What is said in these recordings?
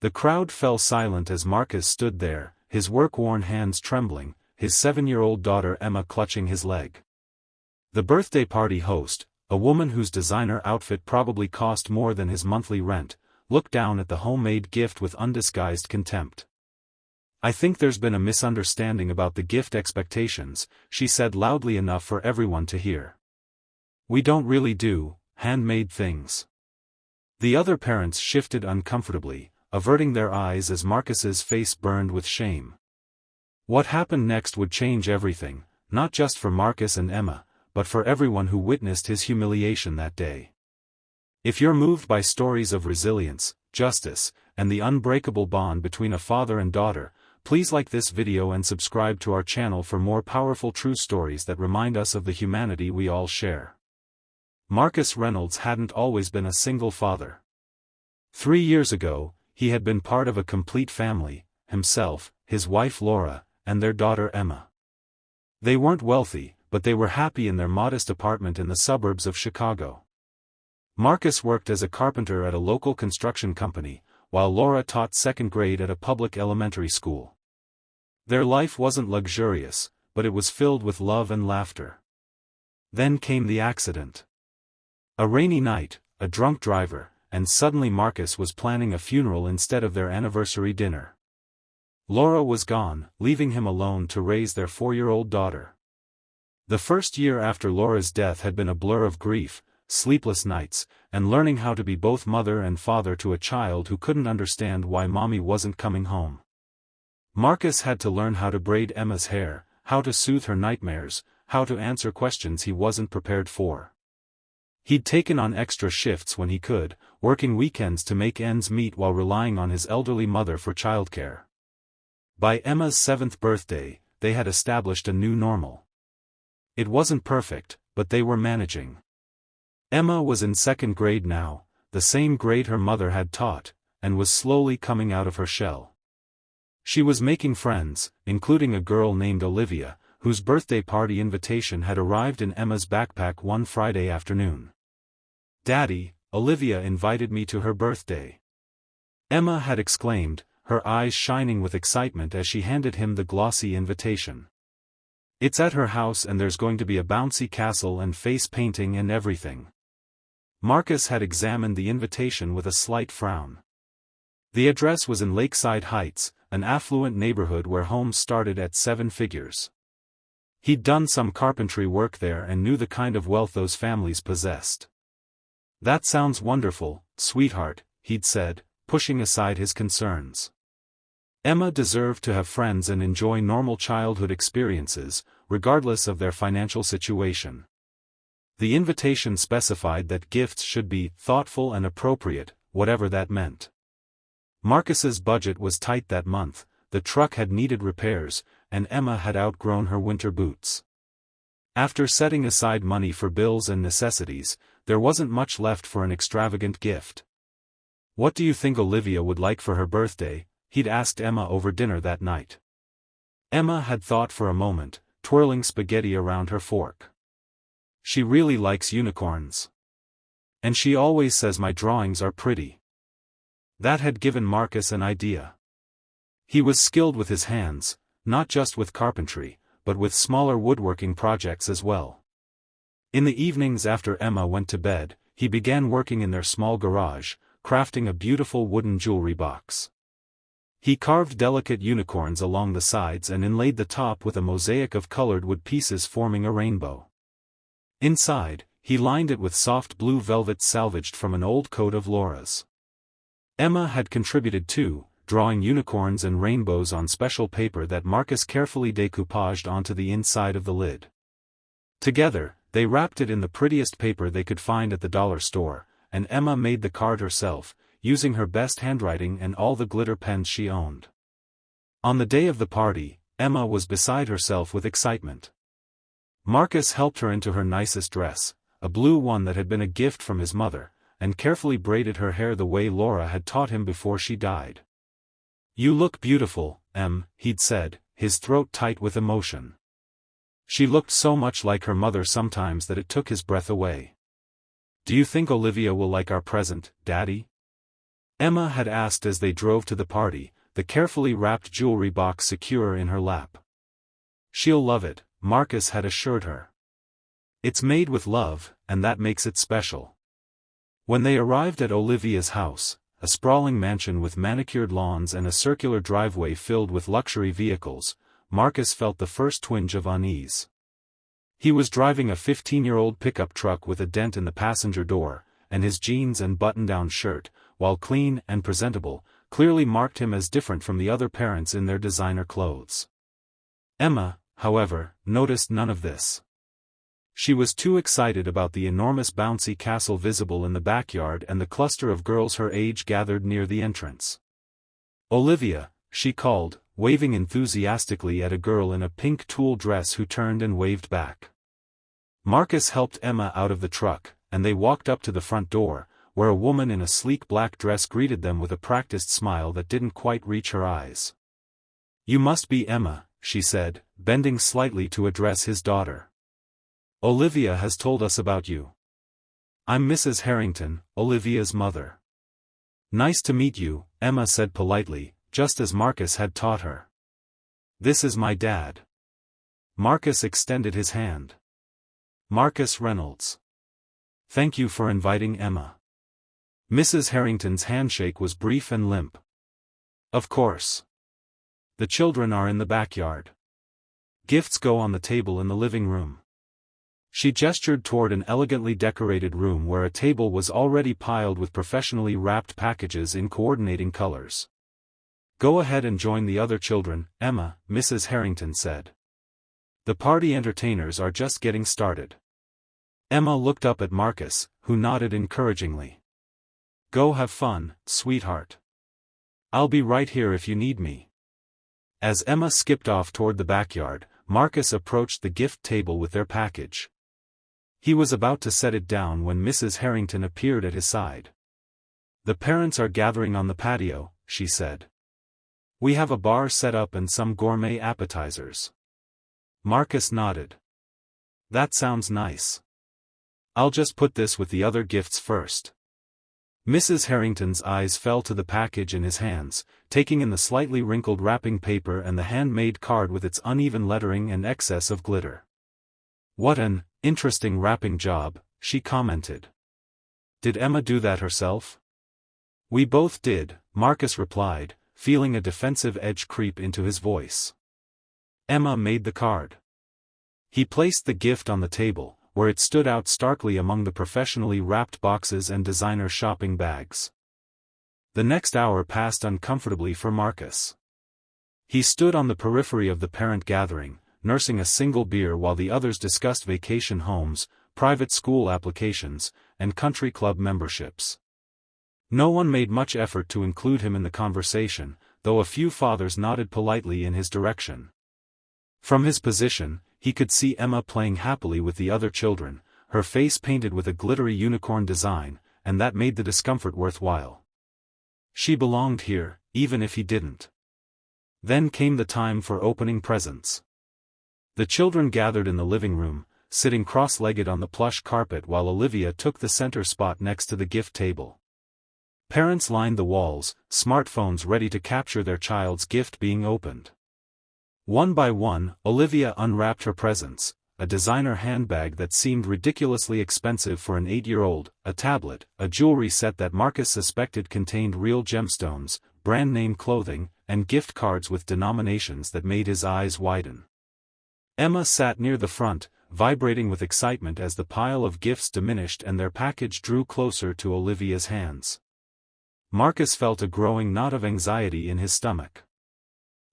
The crowd fell silent as Marcus stood there, his work-worn hands trembling, his 7-year-old daughter Emma clutching his leg. The birthday party host, a woman whose designer outfit probably cost more than his monthly rent, looked down at the homemade gift with undisguised contempt. "I think there's been a misunderstanding about the gift expectations," she said loudly enough for everyone to hear. "We don't really do handmade things." The other parents shifted uncomfortably, averting their eyes as Marcus's face burned with shame. What happened next would change everything, not just for Marcus and Emma, but for everyone who witnessed his humiliation that day. If you're moved by stories of resilience, justice, and the unbreakable bond between a father and daughter, please like this video and subscribe to our channel for more powerful true stories that remind us of the humanity we all share. Marcus Reynolds hadn't always been a single father. 3 years ago, he had been part of a complete family: himself, his wife Laura, and their daughter Emma. They weren't wealthy, but they were happy in their modest apartment in the suburbs of Chicago. Marcus worked as a carpenter at a local construction company, while Laura taught 2nd grade at a public elementary school. Their life wasn't luxurious, but it was filled with love and laughter. Then came the accident. A rainy night, a drunk driver, and suddenly Marcus was planning a funeral instead of their anniversary dinner. Laura was gone, leaving him alone to raise their 4-year-old daughter. The first year after Laura's death had been a blur of grief, sleepless nights, and learning how to be both mother and father to a child who couldn't understand why mommy wasn't coming home. Marcus had to learn how to braid Emma's hair, how to soothe her nightmares, how to answer questions he wasn't prepared for. He'd taken on extra shifts when he could, working weekends to make ends meet while relying on his elderly mother for childcare. By Emma's 7th birthday, they had established a new normal. It wasn't perfect, but they were managing. Emma was in 2nd grade now, the same grade her mother had taught, and was slowly coming out of her shell. She was making friends, including a girl named Olivia, whose birthday party invitation had arrived in Emma's backpack one Friday afternoon. "Daddy, Olivia invited me to her birthday," Emma had exclaimed, her eyes shining with excitement as she handed him the glossy invitation. "It's at her house and there's going to be a bouncy castle and face painting and everything." Marcus had examined the invitation with a slight frown. The address was in Lakeside Heights, an affluent neighborhood where homes started at 7 figures. He'd done some carpentry work there and knew the kind of wealth those families possessed. "That sounds wonderful, sweetheart," he'd said, pushing aside his concerns. Emma deserved to have friends and enjoy normal childhood experiences, regardless of their financial situation. The invitation specified that gifts should be thoughtful and appropriate, whatever that meant. Marcus's budget was tight that month, the truck had needed repairs, and Emma had outgrown her winter boots. After setting aside money for bills and necessities, there wasn't much left for an extravagant gift. "What do you think Olivia would like for her birthday?" he'd asked Emma over dinner that night. Emma had thought for a moment, twirling spaghetti around her fork. "She really likes unicorns. And she always says my drawings are pretty." That had given Marcus an idea. He was skilled with his hands, not just with carpentry, but with smaller woodworking projects as well. In the evenings after Emma went to bed, he began working in their small garage, crafting a beautiful wooden jewelry box. He carved delicate unicorns along the sides and inlaid the top with a mosaic of colored wood pieces forming a rainbow. Inside, he lined it with soft blue velvet salvaged from an old coat of Laura's. Emma had contributed too, drawing unicorns and rainbows on special paper that Marcus carefully decoupaged onto the inside of the lid. Together, they wrapped it in the prettiest paper they could find at the dollar store, and Emma made the card herself, using her best handwriting and all the glitter pens she owned. On the day of the party, Emma was beside herself with excitement. Marcus helped her into her nicest dress, a blue one that had been a gift from his mother, and carefully braided her hair the way Laura had taught him before she died. "You look beautiful, Em," he'd said, his throat tight with emotion. She looked so much like her mother sometimes that it took his breath away. "Do you think Olivia will like our present, Daddy?" Emma had asked as they drove to the party, the carefully wrapped jewelry box secure in her lap. "She'll love it," Marcus had assured her. "It's made with love, and that makes it special." When they arrived at Olivia's house, a sprawling mansion with manicured lawns and a circular driveway filled with luxury vehicles, Marcus felt the first twinge of unease. He was driving a 15-year-old pickup truck with a dent in the passenger door, and his jeans and button-down shirt, while clean and presentable, clearly marked him as different from the other parents in their designer clothes. Emma, however, noticed none of this. She was too excited about the enormous bouncy castle visible in the backyard and the cluster of girls her age gathered near the entrance. "Olivia," she called, waving enthusiastically at a girl in a pink tulle dress who turned and waved back. Marcus helped Emma out of the truck, and they walked up to the front door, where a woman in a sleek black dress greeted them with a practiced smile that didn't quite reach her eyes. "You must be Emma," she said, bending slightly to address his daughter. "Olivia has told us about you. I'm Mrs. Harrington, Olivia's mother." "Nice to meet you," Emma said politely, just as Marcus had taught her. "This is my dad." Marcus extended his hand. "Marcus Reynolds. Thank you for inviting Emma." Mrs. Harrington's handshake was brief and limp. "Of course. The children are in the backyard. Gifts go on the table in the living room." She gestured toward an elegantly decorated room where a table was already piled with professionally wrapped packages in coordinating colors. "Go ahead and join the other children, Emma," Mrs. Harrington said. "The party entertainers are just getting started." Emma looked up at Marcus, who nodded encouragingly. "Go have fun, sweetheart. I'll be right here if you need me." As Emma skipped off toward the backyard, Marcus approached the gift table with their package. He was about to set it down when Mrs. Harrington appeared at his side. "The parents are gathering on the patio," she said. "We have a bar set up and some gourmet appetizers." Marcus nodded. "That sounds nice. I'll just put this with the other gifts first." Mrs. Harrington's eyes fell to the package in his hands, taking in the slightly wrinkled wrapping paper and the handmade card with its uneven lettering and excess of glitter. "What an interesting wrapping job," she commented. "Did Emma do that herself?" "We both did," Marcus replied, feeling a defensive edge creep into his voice. "Emma made the card." He placed the gift on the table, where it stood out starkly among the professionally wrapped boxes and designer shopping bags. The next hour passed uncomfortably for Marcus. He stood on the periphery of the parent gathering, nursing a single beer while the others discussed vacation homes, private school applications, and country club memberships. No one made much effort to include him in the conversation, though a few fathers nodded politely in his direction. From his position, he could see Emma playing happily with the other children, her face painted with a glittery unicorn design, and that made the discomfort worthwhile. She belonged here, even if he didn't. Then came the time for opening presents. The children gathered in the living room, sitting cross-legged on the plush carpet while Olivia took the center spot next to the gift table. Parents lined the walls, smartphones ready to capture their child's gift being opened. One by one, Olivia unwrapped her presents, a designer handbag that seemed ridiculously expensive for an 8-year-old, a tablet, a jewelry set that Marcus suspected contained real gemstones, brand-name clothing, and gift cards with denominations that made his eyes widen. Emma sat near the front, vibrating with excitement as the pile of gifts diminished and their package drew closer to Olivia's hands. Marcus felt a growing knot of anxiety in his stomach.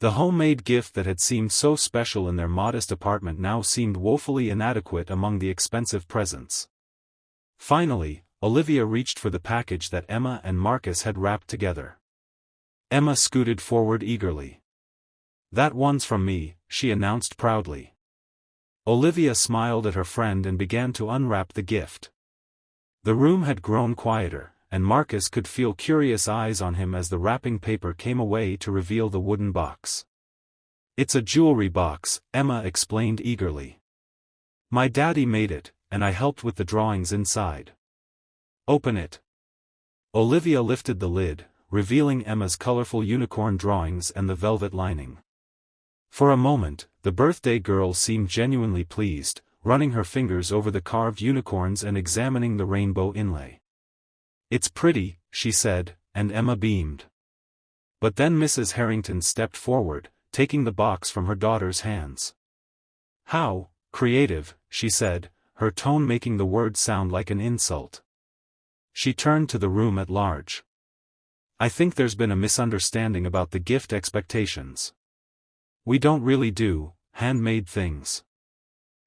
The homemade gift that had seemed so special in their modest apartment now seemed woefully inadequate among the expensive presents. Finally, Olivia reached for the package that Emma and Marcus had wrapped together. Emma scooted forward eagerly. "That one's from me," she announced proudly. Olivia smiled at her friend and began to unwrap the gift. The room had grown quieter, and Marcus could feel curious eyes on him as the wrapping paper came away to reveal the wooden box. "It's a jewelry box," Emma explained eagerly. "My daddy made it, and I helped with the drawings inside." "Open it." Olivia lifted the lid, revealing Emma's colorful unicorn drawings and the velvet lining. For a moment, the birthday girl seemed genuinely pleased, running her fingers over the carved unicorns and examining the rainbow inlay. "It's pretty," she said, and Emma beamed. But then Mrs. Harrington stepped forward, taking the box from her daughter's hands. "How creative," she said, her tone making the word sound like an insult. She turned to the room at large. "I think there's been a misunderstanding about the gift expectations. We don't really do handmade things."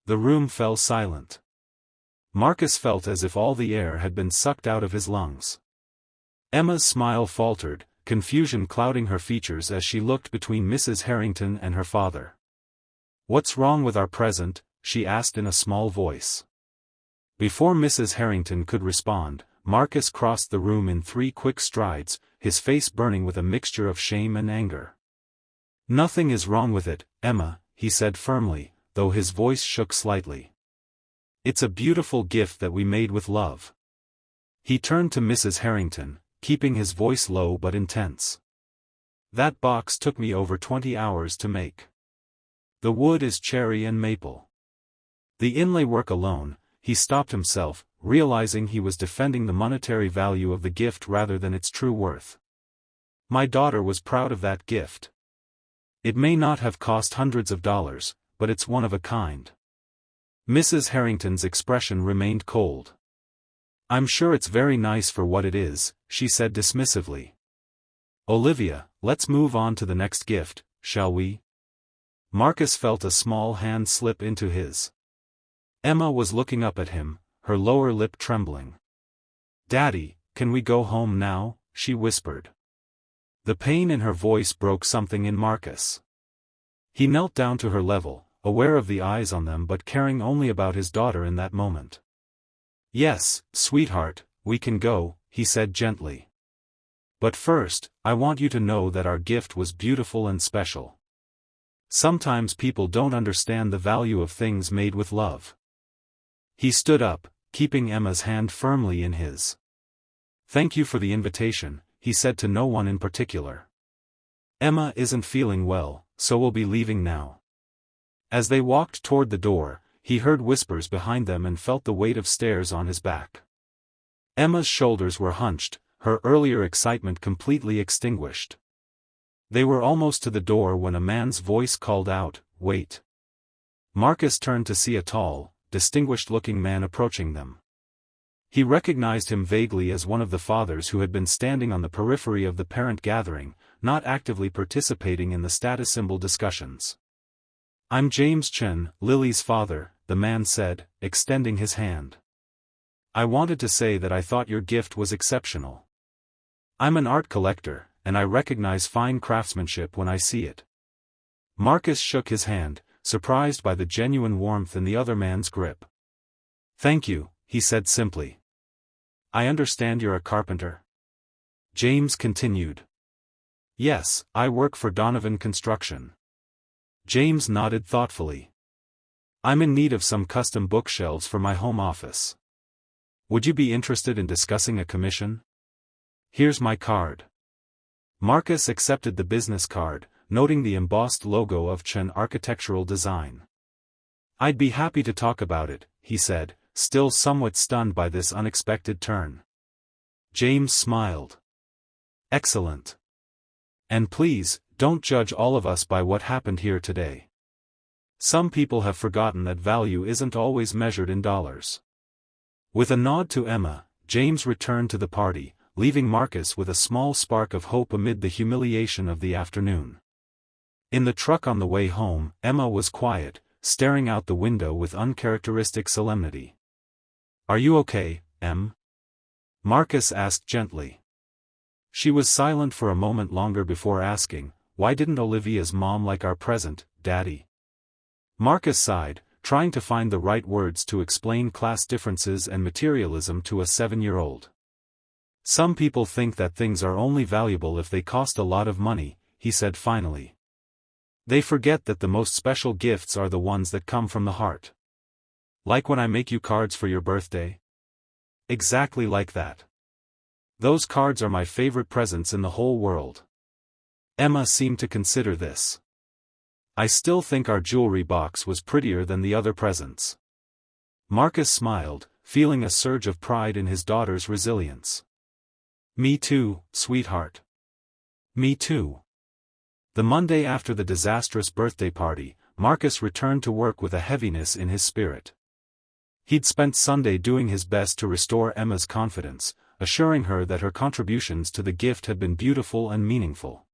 The room fell silent. Marcus felt as if all the air had been sucked out of his lungs. Emma's smile faltered, confusion clouding her features as she looked between Mrs. Harrington and her father. "What's wrong with our present?" she asked in a small voice. Before Mrs. Harrington could respond, Marcus crossed the room in 3 quick strides, his face burning with a mixture of shame and anger. "Nothing is wrong with it, Emma," he said firmly, though his voice shook slightly. "It's a beautiful gift that we made with love." He turned to Mrs. Harrington, keeping his voice low but intense. "That box took me over 20 hours to make. The wood is cherry and maple. The inlay work alone," he stopped himself, realizing he was defending the monetary value of the gift rather than its true worth. "My daughter was proud of that gift. It may not have cost hundreds of dollars, but it's one of a kind." Mrs. Harrington's expression remained cold. "I'm sure it's very nice for what it is," she said dismissively. "Olivia, let's move on to the next gift, shall we?" Marcus felt a small hand slip into his. Emma was looking up at him, her lower lip trembling. "Daddy, can we go home now?" she whispered. The pain in her voice broke something in Marcus. He knelt down to her level, aware of the eyes on them but caring only about his daughter in that moment. "Yes, sweetheart, we can go," he said gently. "But first, I want you to know that our gift was beautiful and special. Sometimes people don't understand the value of things made with love." He stood up, keeping Emma's hand firmly in his. "Thank you for the invitation," he said to no one in particular. "Emma isn't feeling well, so we'll be leaving now." As they walked toward the door, he heard whispers behind them and felt the weight of stairs on his back. Emma's shoulders were hunched, her earlier excitement completely extinguished. They were almost to the door when a man's voice called out, "Wait." Marcus turned to see a tall, distinguished-looking man approaching them. He recognized him vaguely as one of the fathers who had been standing on the periphery of the parent gathering, not actively participating in the status symbol discussions. "I'm James Chen, Lily's father," the man said, extending his hand. "I wanted to say that I thought your gift was exceptional. I'm an art collector, and I recognize fine craftsmanship when I see it." Marcus shook his hand, surprised by the genuine warmth in the other man's grip. "Thank you," he said simply. "I understand you're a carpenter?" James continued. "Yes, I work for Donovan Construction." James nodded thoughtfully. "I'm in need of some custom bookshelves for my home office. Would you be interested in discussing a commission? Here's my card." Marcus accepted the business card, noting the embossed logo of Chen Architectural Design. "I'd be happy to talk about it," he said, still somewhat stunned by this unexpected turn. James smiled. "Excellent. And please, don't judge all of us by what happened here today. Some people have forgotten that value isn't always measured in dollars." With a nod to Emma, James returned to the party, leaving Marcus with a small spark of hope amid the humiliation of the afternoon. In the truck on the way home, Emma was quiet, staring out the window with uncharacteristic solemnity. "Are you okay, Em?" Marcus asked gently. She was silent for a moment longer before asking, "Why didn't Olivia's mom like our present, Daddy?" Marcus sighed, trying to find the right words to explain class differences and materialism to a 7-year-old. "Some people think that things are only valuable if they cost a lot of money," he said finally. "They forget that the most special gifts are the ones that come from the heart. Like when I make you cards for your birthday?" "Exactly like that." Those cards are my favorite presents in the whole world. Emma seemed to consider this. I still think our jewelry box was prettier than the other presents. Marcus smiled, feeling a surge of pride in his daughter's resilience. Me too, sweetheart. Me too. The Monday after the disastrous birthday party, Marcus returned to work with a heaviness in his spirit. He'd spent Sunday doing his best to restore Emma's confidence, assuring her that her contributions to the gift had been beautiful and meaningful.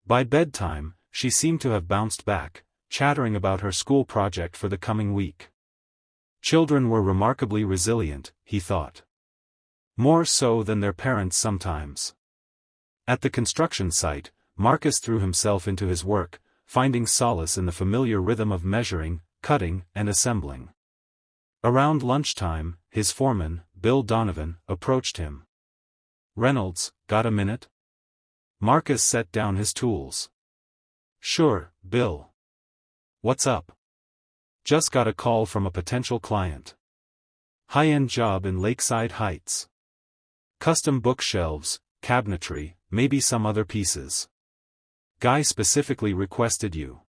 By bedtime, she seemed to have bounced back, chattering about her school project for the coming week. Children were remarkably resilient, he thought. More so than their parents sometimes. At the construction site, Marcus threw himself into his work, finding solace in the familiar rhythm of measuring, cutting, and assembling. Around lunchtime, his foreman, Bill Donovan, approached him. "Reynolds, got a minute?" Marcus set down his tools. "Sure, Bill. What's up?" "Just got a call from a potential client. High-end job in Lakeside Heights. Custom bookshelves, cabinetry, maybe some other pieces. Guy specifically requested you."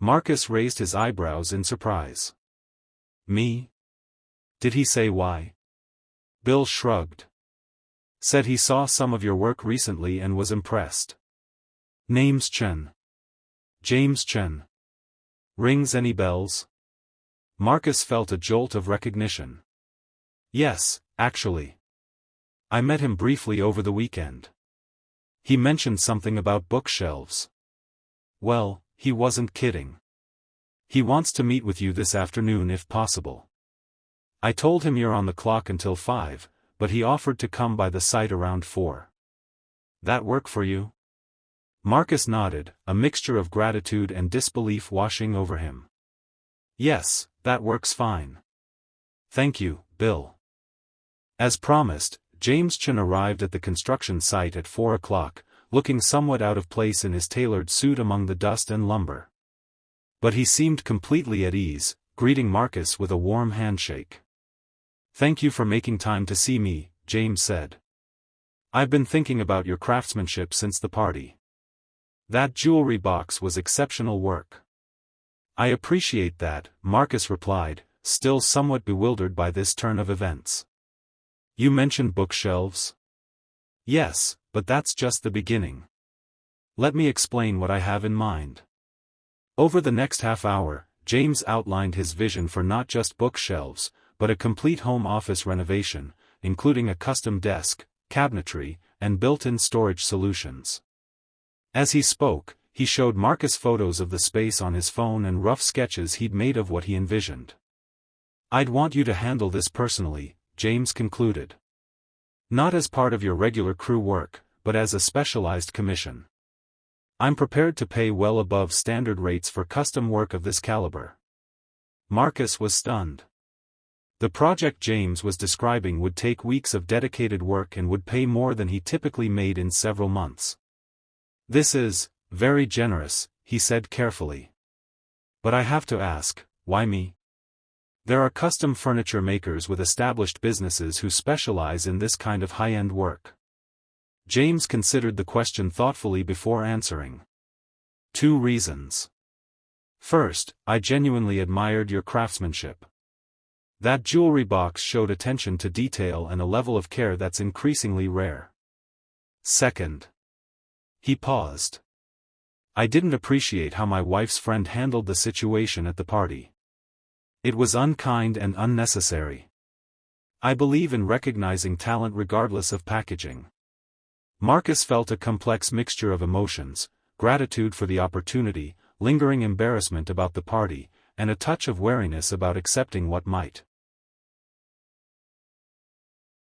Marcus raised his eyebrows in surprise. "Me? Did he say why?" Bill shrugged. "Said he saw some of your work recently and was impressed. Name's Chen. James Chen. Rings any bells?" Marcus felt a jolt of recognition. "Yes, actually. I met him briefly over the weekend. He mentioned something about bookshelves. Well, he wasn't kidding. He wants to meet with you this afternoon if possible. I told him you're on the clock until 5, but he offered to come by the site around 4. That work for you?" Marcus nodded, a mixture of gratitude and disbelief washing over him. "Yes, that works fine. Thank you, Bill." As promised, James Chen arrived at the construction site at 4 o'clock, looking somewhat out of place in his tailored suit among the dust and lumber. But he seemed completely at ease, greeting Marcus with a warm handshake. "Thank you for making time to see me," James said. "I've been thinking about your craftsmanship since the party. That jewelry box was exceptional work." "I appreciate that," Marcus replied, still somewhat bewildered by this turn of events. "You mentioned bookshelves?" "Yes, but that's just the beginning. Let me explain what I have in mind." Over the next half hour, James outlined his vision for not just bookshelves, but a complete home office renovation, including a custom desk, cabinetry, and built-in storage solutions. As he spoke, he showed Marcus photos of the space on his phone and rough sketches he'd made of what he envisioned. "I'd want you to handle this personally," James concluded. "Not as part of your regular crew work, but as a specialized commission. I'm prepared to pay well above standard rates for custom work of this caliber." Marcus was stunned. The project James was describing would take weeks of dedicated work and would pay more than he typically made in several months. "This is very generous," he said carefully. "But I have to ask, why me? There are custom furniture makers with established businesses who specialize in this kind of high-end work." James considered the question thoughtfully before answering. "2 reasons. First, I genuinely admired your craftsmanship. That jewelry box showed attention to detail and a level of care that's increasingly rare. Second." He paused. "I didn't appreciate how my wife's friend handled the situation at the party. It was unkind and unnecessary. I believe in recognizing talent regardless of packaging." Marcus felt a complex mixture of emotions, gratitude for the opportunity, lingering embarrassment about the party, and a touch of wariness about accepting what might.